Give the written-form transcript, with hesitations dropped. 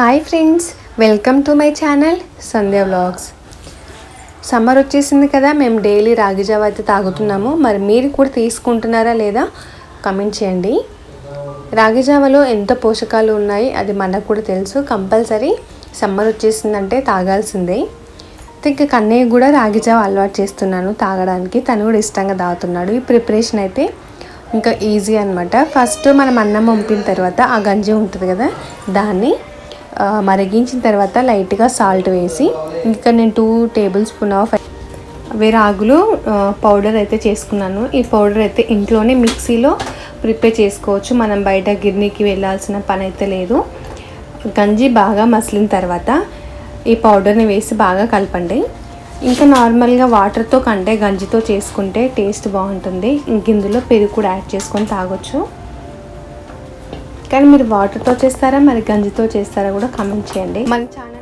Hi friends, welcome to my channel Sandhya vlogs. Summer వచ్చేసింది కదా, మేము డైలీ రాగి జావ అయితే తాగుతున్నాము. మరి మీరు కూడా తీసుకుంటున్నారా లేదా కమెంట్ చేయండి. రాగి జావలో ఎంత పోషకాలు ఉన్నాయి అది మనకు కూడా తెలుసు. కంపల్సరీ సమ్మర్ వచ్చేసిందంటే తాగాల్సిందే. ఇంకా కన్నయ్య కూడా రాగి జావ అలవాటు చేస్తున్నాను తాగడానికి. తను కూడా ఇష్టంగా తాగుతున్నాడు. ఈ ప్రిపరేషన్ అయితే ఇంకా ఈజీ అనమాట. ఫస్ట్ మనం అన్నం పంపిన తర్వాత ఆ గంజి ఉంటుంది కదా, దాన్ని మరిగించిన తర్వాత లైట్గా సాల్ట్ వేసి, ఇంకా నేను 2 టేబుల్ స్పూన్ ఆఫ్ రాగులు పౌడర్ అయితే చేసుకున్నాను. ఈ పౌడర్ అయితే ఇంట్లోనే మిక్సీలో ప్రిపేర్ చేసుకోవచ్చు. మనం బయట గిర్నీకి వెళ్ళాల్సిన పని అయితే లేదు. గంజి బాగా మసిలిన తర్వాత ఈ పౌడర్ని వేసి బాగా కలపండి. ఇంకా నార్మల్గా వాటర్తో కంటే గంజితో చేసుకుంటే టేస్ట్ బాగుంటుంది. ఇంక ఇందులో పెరుగు కూడా యాడ్ చేసుకొని తాగొచ్చు. కానీ మీరు వాటర్తో చేస్తారా మరి గంజితో చేస్తారా కూడా కామెంట్ చేయండి. మన ఛానల్